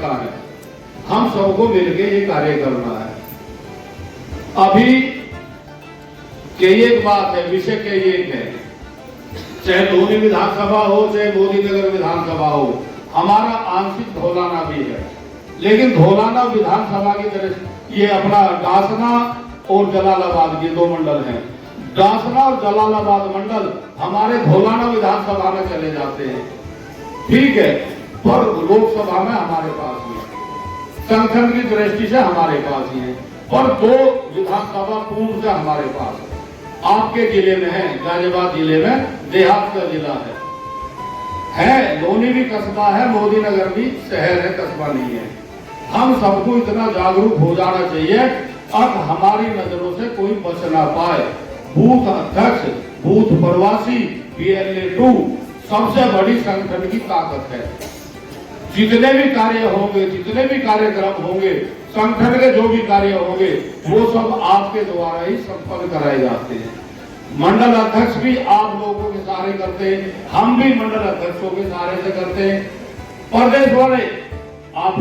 रखा है। हम सबको मिलकर ये कार्य करना है। अभी के एक बात है, विषय के एक है, चाहे धोनी विधानसभा हो चाहे मोदी नगर विधानसभा हो, हमारा आंशिक धौलाना भी है, लेकिन धौलाना विधानसभा की तरह ये अपना डासना और जलालाबाद ये 2 मंडल हैं। डासना और जलालाबाद मंडल हमारे धौलाना विधानसभा में चले जाते हैं, ठीक है, पर लोकसभा में हमारे पास ही है, संगठन की दृष्टि से हमारे पास ही है, पर 2 विधानसभा पूर्व से हमारे पास है। आपके जिले में है, गाजियाबाद जिले में देहात का जिला है, लोनी भी कस्बा है, मोदी नगर भी शहर है, कस्बा नहीं है। हम सबको इतना जागरूक हो जाना चाहिए, अब हमारी नजरों से कोई बच ना पाए। बूथ अध्यक्ष, बूथ प्रवासी, PLA2 सबसे बड़ी संगठन की ताकत है। जितने भी कार्य होंगे, जितने भी कार्यक्रम होंगे, संगठन के जो भी कार्य होंगे, वो सब आपके द्वारा ही संपन्न कराए जाते हैं। मंडल अध्यक्ष भी आप लोगों के सहारे करते हैं, हम भी मंडल अध्यक्षों के सहारे से करते हैं, प्रदेश वाले हम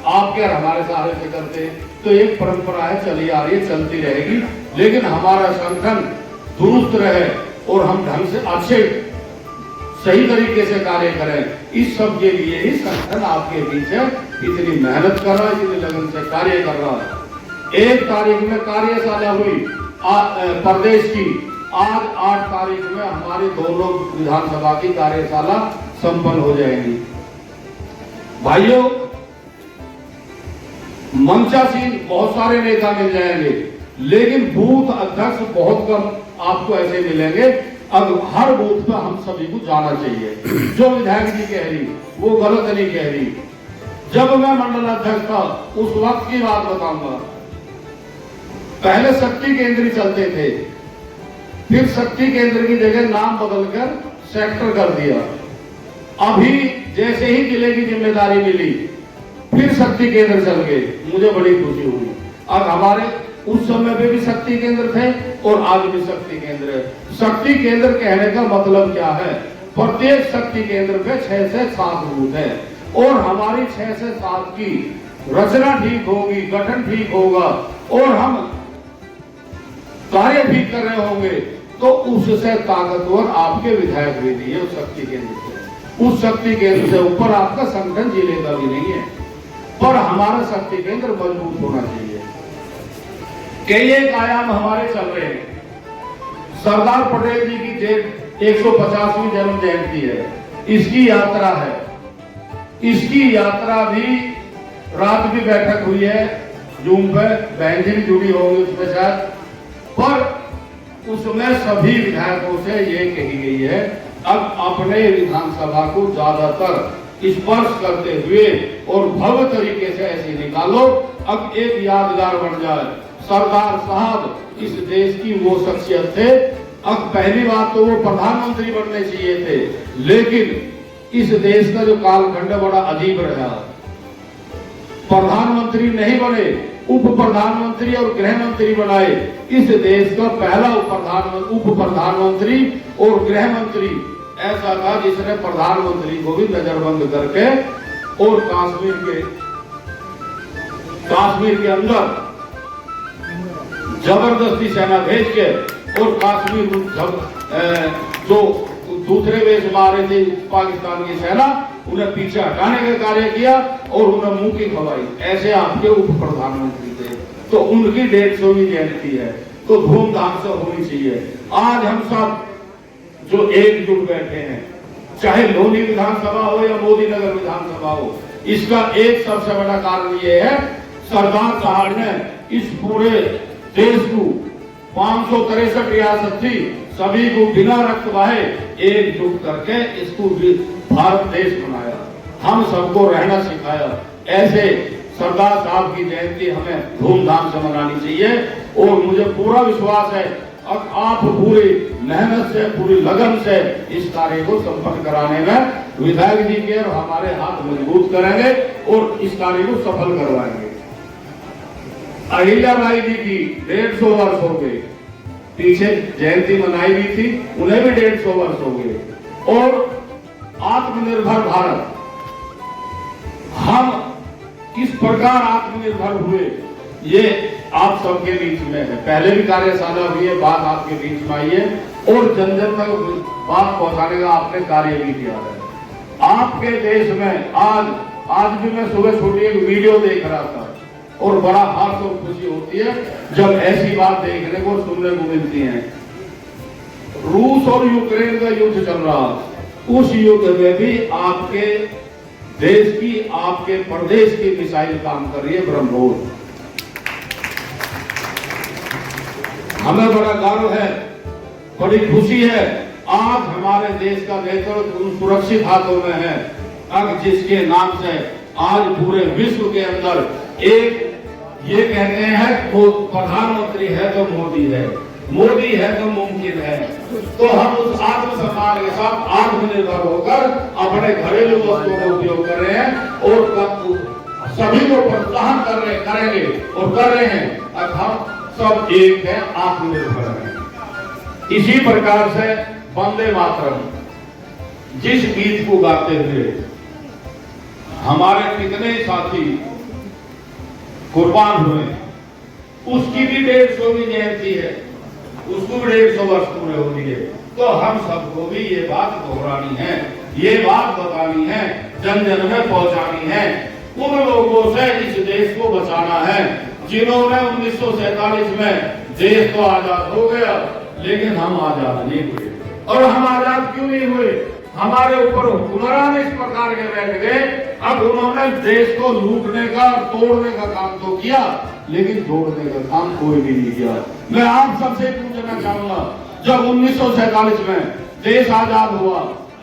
आपके और हमारे सहारे से करते हैं। तो एक परंपरा है, चली आ रही है, चलती रहेगी, लेकिन हमारा संगठन दुरुस्त रहे और हम ढंग से अच्छे सही तरीके से कार्य करें। इस सब के लिए ही संगठन आपके बीच है, इतनी मेहनत कर रहा है, इतनी लगन से कार्य कर रहा है। 1 तारीख में कार्यशाला हुई प्रदेश की, आज 8 तारीख में हमारी दोनों विधानसभा की कार्यशाला संपन्न हो जाएगी। भाइयों, मंचासीन बहुत सारे नेता मिल जाएंगे, लेकिन बूथ अध्यक्ष बहुत कम आपको ऐसे मिलेंगे। अब हर बूथ पर हम सभी को जाना चाहिए। जो विधायक जी कह रही वो गलत नहीं कह रही। जब मैं मंडल अध्यक्ष था उस वक्त की बात बताऊंगा, पहले शक्ति केंद्र चलते थे, फिर शक्ति केंद्र की जगह नाम बदलकर सेक्टर कर दिया। अभी जैसे ही जिले की जिम्मेदारी मिली फिर शक्ति केंद्र चल गए, मुझे बड़ी खुशी हुई। अब हमारे उस समय पे भी शक्ति केंद्र थे और आज भी शक्ति केंद्र है। शक्ति केंद्र कहने का मतलब क्या है? प्रत्येक शक्ति केंद्र पे 6 से 7 बूथ है और हमारी 6 से 7 की रचना ठीक होगी, गठन ठीक होगा और हम कार्य ठीक कर रहे होंगे, तो उससे ताकतवर आपके विधायक भी नहीं है उस शक्ति केंद्र से। उस शक्ति केंद्र से ऊपर आपका संगठन जिले का भी नहीं है, पर हमारा शक्ति केंद्र मजबूत होना चाहिए। कई एक आयाम हमारे चल रहे हैं। सरदार पटेल जी की 150वीं जन्म जयंती है, इसकी यात्रा है। इसकी यात्रा भी रात भी बैठक हुई है जूम पे, बहन जी भी जुड़ी होंगी उसमें शायद, पर उसमें सभी विधायकों से ये कही गई है अब अपने विधानसभा को ज्यादातर स्पर्श करते हुए और भव्य तरीके से ऐसे निकालो, अब एक यादगार बन जाए। सरदार साहब इस देश की वो शख्सियत थे, अब पहली बात तो वो प्रधानमंत्री बनने चाहिए थे, लेकिन इस देश का जो कालखंड बड़ा अजीब रहा, प्रधानमंत्री नहीं बने, उप प्रधानमंत्री और गृह मंत्री बनाए। इस देश का पहला उप प्रधानमंत्री और गृह मंत्री ऐसा था जिसने प्रधानमंत्री को भी नजरबंद करके और कश्मीर के अंदर जबरदस्ती सेना भेज के और कश्मीर जो दूसरे देश मारे थे पाकिस्तान की सेना, उन्हें पीछे हटाने का कार्य किया और उन्हें मुंह की खवाई। ऐसे आपके उप प्रधानमंत्री थे, तो उनकी 150वीं जयंती है, तो धूमधाम से होनी चाहिए। आज हम सब जो एकजुट बैठे हैं, चाहे लोनी विधानसभा हो या मोदी नगर विधानसभा हो, इसका एक सबसे बड़ा कारण यह है, सरदार साहब ने इस पूरे देश को 563 रियासत थी, सभी को बिना रक्त बहाए एकजुट करके इसको भारत देश बनाया, हम सबको रहना सिखाया। ऐसे सरदार साहब की जयंती हमें धूमधाम से मनानी चाहिए और मुझे पूरा विश्वास है अब आप पूरी मेहनत से, पूरी लगन से इस कार्य को संपन्न कराने में विधायक जी के और हमारे हाथ मजबूत करेंगे और इस कार्य को सफल करवाएंगे। अहिल्याबाई जी की 150 वर्ष हो गए, पीछे जयंती मनाई गई थी, उन्हें भी 150 वर्ष हो गए। और आत्मनिर्भर भारत, हम किस प्रकार आत्मनिर्भर हुए, ये आप सबके बीच में है। पहले भी कार्यशाला हुई है, बात आपके बीच में आई है और जन जन तक बात पहुंचाने का आपने कार्य भी किया है। आपके देश में आज भी मैं सुबह छोटी एक वीडियो देख रहा था और बड़ा हर्ष और खुशी होती है जब ऐसी बात देखने को सुनने को मिलती है। रूस और यूक्रेन का युद्ध चल रहा, उस युद्ध में भी आपके देश की, आपके प्रदेश की मिसाइल काम कर रही है ब्रह्मोस। हमें बड़ा गर्व है, बड़ी खुशी है। आज हमारे देश का नेतृत्व सुरक्षित हाथों में है, अब जिसके नाम से आज पूरे विश्व के अंदर एक ये कहते हैं वो प्रधानमंत्री है तो मोदी है, मोदी है तो मुमकिन है। तो हम उस आत्मसम्मान के साथ आत्मनिर्भर होकर अपने घरेलू वस्तुओं का उपयोग कर रहे हैं और सभी को प्रोत्साहन करेंगे और कर रहे हैं। अब हम सब एक है, आत्मनिर्भर है। इसी प्रकार से वंदे मातरम जिस गीत को गाते हुए हमारे कितने साथी कुर्बान हुए, उसकी भी 150वीं जयंती है, उसको भी 150 वर्ष पूरे होनी है। तो हम सबको भी ये बात दोहरानी है, ये बात बतानी है, जन जन में पहुंचानी है। उन लोगों से इस देश को बचाना है जिन्होंने 1947 में देश तो आजाद हो गया लेकिन हम आजाद नहीं हुए। और हम आजाद क्यों नहीं हुए? हमारे ऊपर हुक्मरान इस प्रकार के बैठ गए। अब उन्होंने देश को लूटने का, तोड़ने का काम तो किया लेकिन जोड़ने का काम कोई भी नहीं किया। मैं आप सबसे पूछना चाहूंगा, जब 1947 में देश आजाद हुआ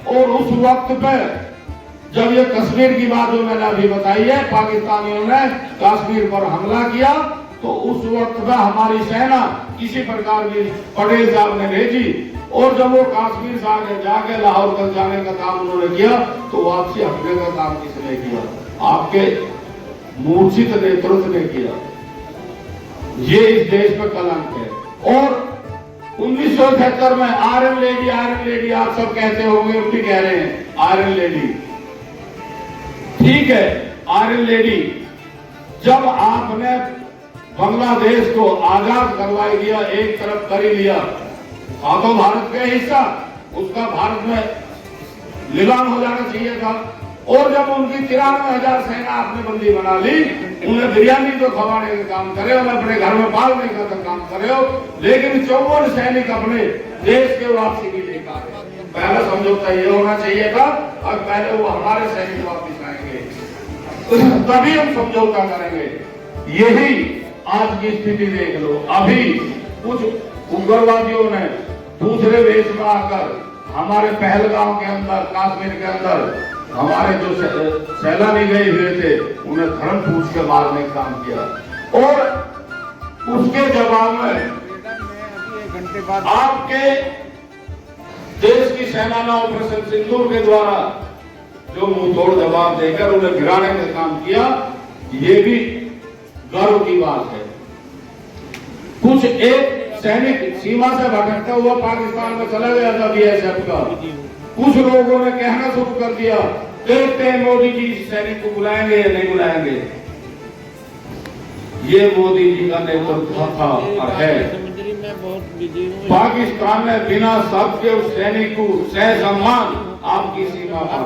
और उस वक्त पे जब ये कश्मीर की बात जो मैंने अभी बताई है, पाकिस्तानियों ने कश्मीर पर हमला किया तो उस वक्त में हमारी सेना किसी प्रकार की पटेल साहब ने भेजी और जब वो कश्मीर से आगे जाके लाहौर तक जाने का काम उन्होंने किया तो वापसी हटने का काम किसने किया? आपके मूर्छित नेतृत्व ने किया। ये इस देश में कलंक है। और 1973 में आयरन लेडी आप सब कहते होंगे, भी कह रहे हैं आयरन लेडी, ठीक है आयरन लेडी। जब आपने बांग्लादेश को आजाद करवाई दिया, एक तरफ कर ही लिया, तो भारत का हिस्सा, उसका भारत में लीलाम हो जाना चाहिए था। और जब उनकी 93,000 सेना आपने बंदी बना ली, उन्हें बिरयानी तो खवाने का काम करे और अपने घर में पालने का तो काम करे हो, लेकिन 54 सैनिक अपने देश के वापसी की लेकर आए। पहला समझौता ये होना चाहिए था, और पहले वो हमारे सैनिक वापिस आएंगे तभी हम समझौता करेंगे। यही आज की स्थिति देख लो। अभी कुछ उग्रवादियों ने दूसरे देश में आकर हमारे पहलगांव के अंदर, कश्मीर के अंदर हमारे जो सैलानी गए हुए थे उन्हें धर्म पूछ के मारने का काम किया। और उसके जवाब में आपके देश की सेना ने ऑपरेशन सिंदूर के द्वारा जो मुंहतोड़ जवाब देकर उन्हें गिराने का काम किया, ये भी गर्व की बात है। कुछ एक सैनिक सीमा से भटकता हुआ पाकिस्तान में चला गया था बीएसएफ का, कुछ लोगों ने कहना शुरू कर दिया देखते हैं मोदी जी सैनिक को बुलाएंगे या नहीं बुलाएंगे। ये मोदी जी का नेतृत्व था और है। पाकिस्तान में बिना शब्द के उस सैनिक को ससम्मान आपकी सीमा पर,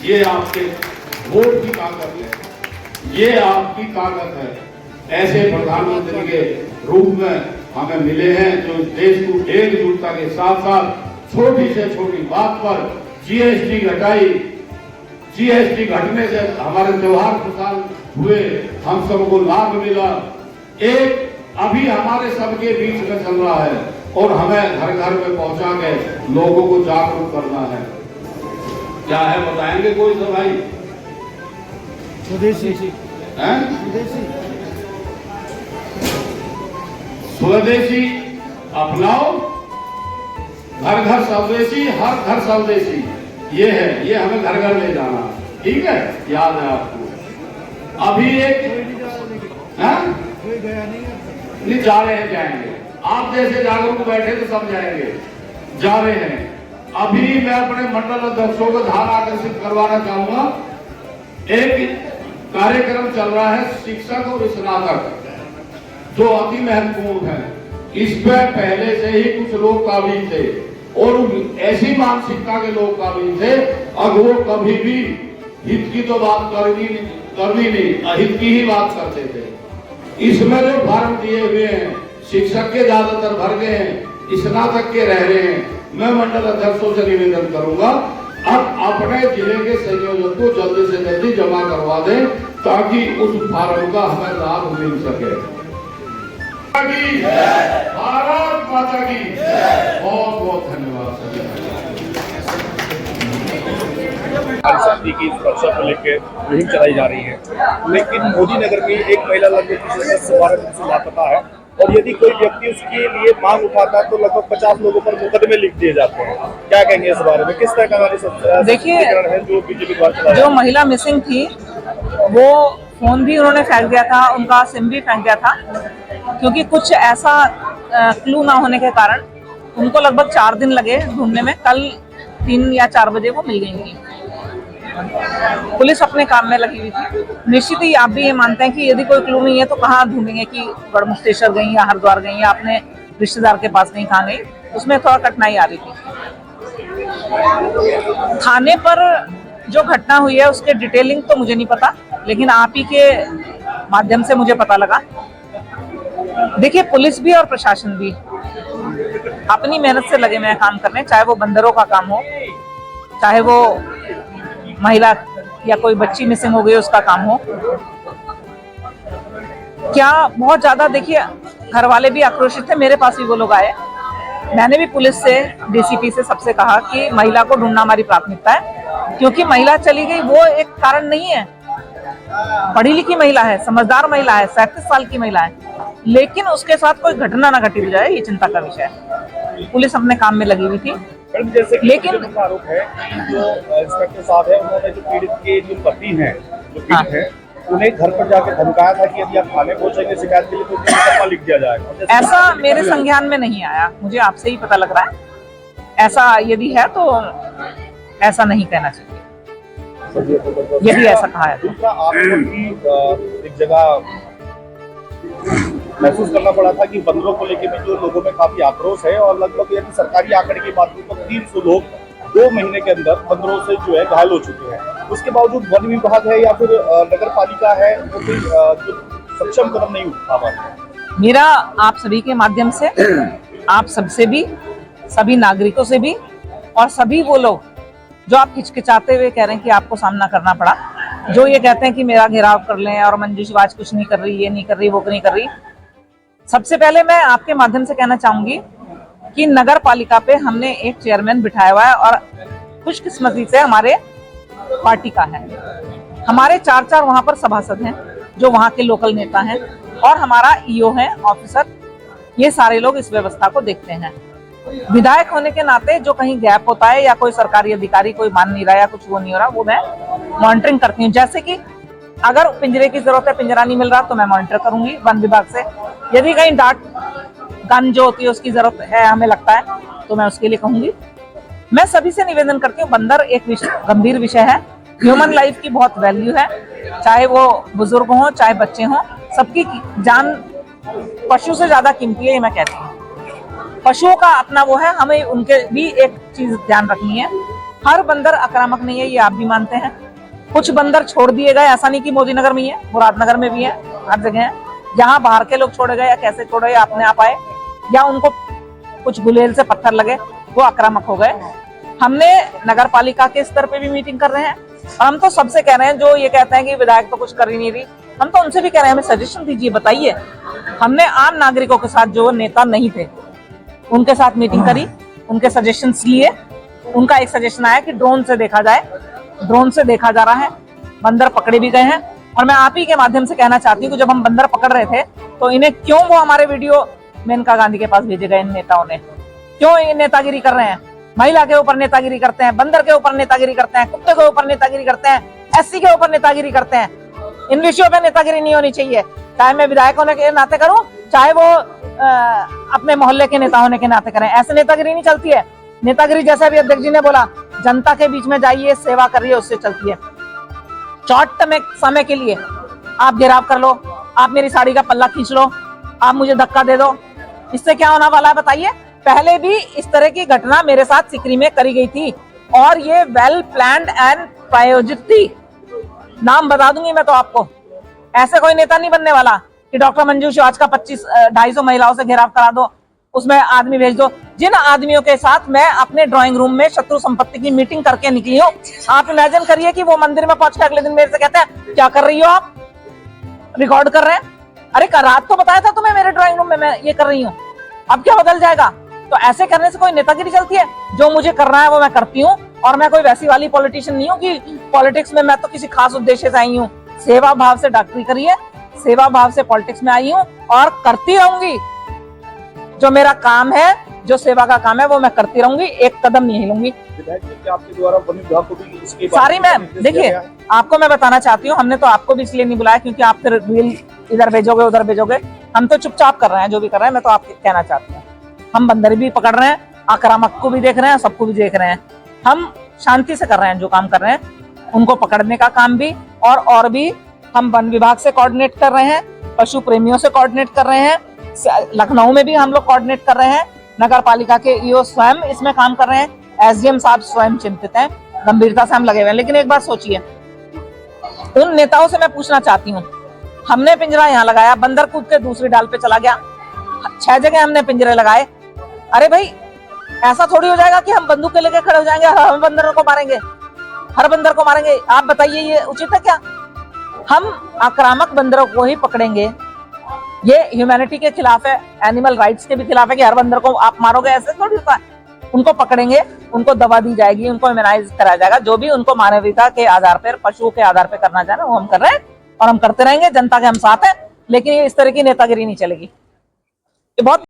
ये आपके वोट की ताकत है, ये आपकी ताकत है। ऐसे प्रधानमंत्री के रूप में हमें मिले हैं जो देश को एकजुटता के साथ साथ छोटी से छोटी बात पर जीएसटी घटाई, जीएसटी घटने से हमारे त्योहार खुशहाल हुए, हम सबको लाभ मिला। एक अभी हमारे सबके बीच में चल रहा है और हमें घर घर में पहुंचा के लोगों को जागरूक करना है। क्या है बताएंगे कोई तो भाई? स्वदेशी स्वदेशी अपनाओ, घर घर स्वदेशी, हर घर स्वदेशी, ये है, ये हमें घर घर ले जाना, ठीक है, याद है आपको। अभी एक नहीं जा रहे हैं, जाएंगे, आप जैसे जागरूक बैठे तो सब जाएंगे, जा रहे हैं। अभी मैं अपने मंडल अध्यक्षों को ध्यान आकर्षित करवाना चाहूंगा। एक कार्यक्रम चल रहा है शिक्षक और स्नातक, जो अति महत्वपूर्ण है। इस पे पहले से ही कुछ लोग काबिल थे और ऐसी मानसिकता के लोग काबिल थे, अब वो कभी भी हित की तो बात करनी नहीं, अहित की ही बात करते थे। इसमें जो फॉर्म दिए हुए हैं, शिक्षक के ज्यादातर भर गए हैं, स्नातक के रह रहे हैं। मैं मंडल अध्यक्षों से निवेदन करूंगा, अब अपने जिले के संयोजक को जल्दी से जल्दी जमा करवा दें, ताकि उस फॉर्म का हमें लाभ मिल सके। भारत माता की बहुत बहुत धन्यवाद। शादी की सुरक्षा को लेकर मुहिम चलाई जा रही है, लेकिन मोदी नगर में एक महिला लगभग 12 दिन से लापता है और यदि कोई व्यक्ति उसके लिए मांग उठाता है तो लगभग 50 लोगों पर मुकदमे लिख दिए जाते हैं। क्या कहेंगे इस बारे में? किस तरह का देखिए, है जो बीजेपी द्वारा जो महिला मिसिंग थी वो फोन भी उन्होंने फेंक दिया था, उनका सिम भी फेंक दिया था, क्योंकि कुछ ऐसा क्लू ना होने के कारण उनको लगभग 4 दिन लगे ढूंढने में। कल 3 या 4 बजे वो मिल गई थी। पुलिस अपने काम में लगी हुई थी। निश्चित ही आप भी ये मानते हैं कि यदि कोई क्लू नहीं है तो कहाँ ढूंढेंगे कि गढ़मुक्तेश्वर गई या हरिद्वार गई या अपने रिश्तेदार के पास कहीं, कहाँ गई। उसमें थोड़ा कठिनाई आ रही थी। थाने पर जो घटना हुई है उसके डिटेलिंग तो मुझे नहीं पता, लेकिन आप ही के माध्यम से मुझे पता लगा। देखिए, पुलिस भी और प्रशासन भी अपनी मेहनत से लगे हुए हैं काम करने, चाहे वो बंदरों का काम हो, चाहे वो महिला या कोई बच्ची मिसिंग हो गई उसका काम हो। क्या बहुत ज्यादा, देखिए घर वाले भी आक्रोशित थे, मेरे पास भी वो लोग आए। मैंने भी पुलिस से, डीसीपी से, सबसे कहा कि महिला को ढूंढना हमारी प्राथमिकता है, क्योंकि महिला चली गई वो एक कारण नहीं है। पढ़ी लिखी महिला है, समझदार महिला है, 37 साल की महिला है, लेकिन उसके साथ कोई घटना ना घटी जाए, ये चिंता का विषय है। पुलिस अपने काम में लगी हुई थी। जैसे लेकिन आरोप है कि जो इंस्पेक्टर साहब है उन्होंने जो पीड़ित के जो पति हैं, जो पीड़ित है, उन्हें घर पर जाकर धमकाया था कि यदि आप थाने पहुंचेंगे शिकायत के लिए तो मुकदमा लिख दिया जाएगा। ऐसा मेरे संज्ञान में नहीं आया, मुझे आपसे ही पता लग रहा है। ऐसा यदि है तो ऐसा नहीं कहना चाहिए, यदि ऐसा कहा है। दूसरा, आपको एक जगह महसूस करना पड़ा था कि बंदरों को लेकर भी जो लोगों में काफी आक्रोश है और लगभग यदि सरकारी आंकड़े की बात करें तो 300 लोग 2 महीने के अंदर बंदरों से जो है घायल हो चुके हैं। उसके बावजूद वन विभाग है या फिर नगर पालिका है वो कोई सक्षम कदम नहीं उठा पा रहा। मेरा आप सभी के माध्यम से, आप सबसे भी, सभी नागरिकों से भी, और सभी वो लोग जो आप हिचकिचाते हुए कह रहे हैं कि आपको सामना करना पड़ा, जो ये कहते हैं कि मेरा घेराव कर लें और मंजू शिवाज कुछ नहीं कर रही, ये नहीं कर रही, वो नहीं कर रही। सबसे पहले मैं आपके माध्यम से कहना चाहूंगी कि नगर पालिका पे हमने एक चेयरमैन बिठाया हुआ है और खुशकिस्मती से हमारे पार्टी का है। हमारे 4 वहां पर सभासद हैं जो वहां के लोकल नेता हैं, और हमारा ईओ है, ऑफिसर। ये सारे लोग इस व्यवस्था को देखते हैं। विधायक होने के नाते जो कहीं गैप होता है या कोई सरकारी अधिकारी कोई मान नहीं रहा या कुछ वो नहीं हो रहा, वो मैं मॉनिटरिंग करती हूँ। जैसे कि अगर पिंजरे की जरूरत है, पिंजरा नहीं मिल रहा, तो मैं मॉनिटर करूंगी वन विभाग से। यदि कहीं डार्ट गन जो होती है उसकी जरूरत है, हमें लगता है, तो मैं उसके लिए कहूंगी। मैं सभी से निवेदन करती हूँ, बंदर एक गंभीर विषय है। ह्यूमन लाइफ की बहुत वैल्यू है, चाहे वो बुजुर्ग हो चाहे बच्चे हों, सबकी जान पशु से ज्यादा कीमती है, ये मैं कहती हूँ। पशुओं का अपना वो है, हमें उनके भी एक चीज ध्यान रखनी है। हर बंदर आक्रामक नहीं है, ये आप भी मानते हैं। कुछ बंदर छोड़ दिए गए, ऐसा नहीं कि मोदी नगर में ही है, मुरादनगर में भी है, हर जगह है। जहाँ बाहर के लोग छोड़े गए या कैसे छोड़े, अपने आप आए या उनको कुछ गुलेल से पत्थर लगे, वो आक्रामक हो गए। हमने नगर पालिका के स्तर पे भी मीटिंग कर रहे हैं, और हम तो सबसे कह रहे हैं जो ये कहते हैं कि विधायक तो कुछ कर ही नहीं रही, हम तो उनसे भी कह रहे हैं हमें सजेशन दीजिए, बताइए। हमने आम नागरिकों के साथ, जो नेता नहीं थे, उनके साथ मीटिंग करी, उनके सजेशंस लिए। उनका एक सजेशन आया कि ड्रोन से देखा जाए। ड्रोन से देखा जा रहा है, बंदर पकड़े भी गए हैं। और मैं आप ही के माध्यम से कहना चाहती हूँ कि जब हम बंदर पकड़ रहे थे तो इन्हें क्यों वो हमारे वीडियो मेनका गांधी के पास भेजे गए, इन नेताओं ने क्यों ये नेतागिरी कर रहे हैं? महिला के ऊपर नेतागिरी करते हैं, बंदर के ऊपर नेतागिरी करते हैं, कुत्ते के ऊपर नेतागिरी करते हैं, एससी के ऊपर नेतागिरी करते हैं। इन विषयों पे नेतागिरी नहीं होनी चाहिए, चाहे मैं विधायक होने के नाते करूं, चाहे वो अपने मोहल्ले के नेता होने के नाते करें। ऐसे नेतागिरी नहीं चलती है। नेतागिरी, जैसा भी अध्यक्ष जी ने बोला, जनता के बीच में जाइए, सेवा करिए, उससे चलती है। शॉर्ट समय के लिए आप घेराव कर लो, आप मेरी साड़ी का पल्ला खींच लो, आप मुझे धक्का दे दो, इससे क्या होने वाला है बताइए? पहले भी इस तरह की घटना मेरे साथ सिकरी में करी गई थी और ये वेल प्लान्ड एंड प्रायोजित थी। नाम बता दूंगी मैं तो आपको। ऐसे कोई नेता नहीं बनने वाला कि डॉक्टर मंजू शिवाज का 250 महिलाओं से घेराव करा दो, उसमें आदमी भेज दो। जिन आदमियों के साथ मैं अपने ड्राइंग रूम में शत्रु संपत्ति की मीटिंग करके निकली हूँ, आप इमेजिन करिए कि वो मंदिर में पहुंच के अगले दिन मेरे से कहते हैं क्या कर रही हो आप, रिकॉर्ड कर रहे हैं। अरे रात तो बताया था तुम्हें मेरे ड्राइंग रूम में मैं ये कर रही हूँ, अब क्या बदल जाएगा? तो ऐसे करने से कोई नेतागिरी चलती है? जो मुझे करना है वो मैं करती हूँ और मैं कोई वैसी वाली पॉलिटिशियन नहीं हूँ कि पॉलिटिक्स में मैं तो किसी खास उद्देश्य से आई हूँ। सेवा भाव से डॉक्टरी करिए, सेवा भाव से पॉलिटिक्स में आई हूँ और करती रहूंगी। जो मेरा काम है, जो सेवा का काम है वो मैं करती रहूंगी, एक कदम नहीं हिलूंगी। विधायक जी, क्या आपके द्वारा वन विभाग को भी इसके सारी मैं देखिए आपको मैं बताना चाहती हूँ, हमने तो आपको भी इसलिए नहीं बुलाया क्योंकि आप फिर रील इधर भेजोगे उधर भेजोगे। हम तो चुपचाप कर रहे हैं जो भी कर रहे हैं। मैं तो आपको कहना चाहती हूँ, हम बंदर भी पकड़ रहे हैं, आक्रामक को भी देख रहे हैं, सबको भी देख रहे हैं। हम शांति से कर रहे हैं जो काम कर रहे हैं, उनको पकड़ने का काम भी और भी हम वन विभाग से कोऑर्डिनेट कर रहे हैं, पशु प्रेमियों से कोऑर्डिनेट कर रहे हैं, लखनऊ में भी हम लोग कोऑर्डिनेट कर रहे हैं, नगर पालिका के ईओ स्वयं इसमें काम कर रहे हैं, एसडीएम साहब स्वयं चिंतित हैं, गंभीरता से हम लगे हुए हैं। लेकिन एक बात सोचिए, उन नेताओं से मैं पूछना चाहती हूँ, हमने पिंजरा यहाँ लगाया, बंदर कूद के दूसरी डाल पे चला गया, 6 जगह हमने पिंजरे लगाए। अरे भाई ऐसा थोड़ी हो जाएगा कि हम बंदूक लेके खड़े हो जाएंगे, हम बंदरों को मारेंगे, हर बंदर को मारेंगे। आप बताइए ये उचित है क्या? हम आक्रामक बंदरों को ही पकड़ेंगे। ये ह्यूमैनिटी के खिलाफ है, एनिमल राइट्स के भी खिलाफ है कि हर बंदर को आप मारोगे, ऐसे थोड़ी होता है। उनको पकड़ेंगे, उनको दवा दी जाएगी, उनको इम्यूनाइज कराया जाएगा, जो भी उनको मानवीयता के आधार पर, पशुओं के आधार पर करना चाह रहे हैं वो हम कर रहे हैं और हम करते रहेंगे। जनता के हम साथ हैं, लेकिन ये इस तरह की नेतागिरी नहीं चलेगी। ये बहुत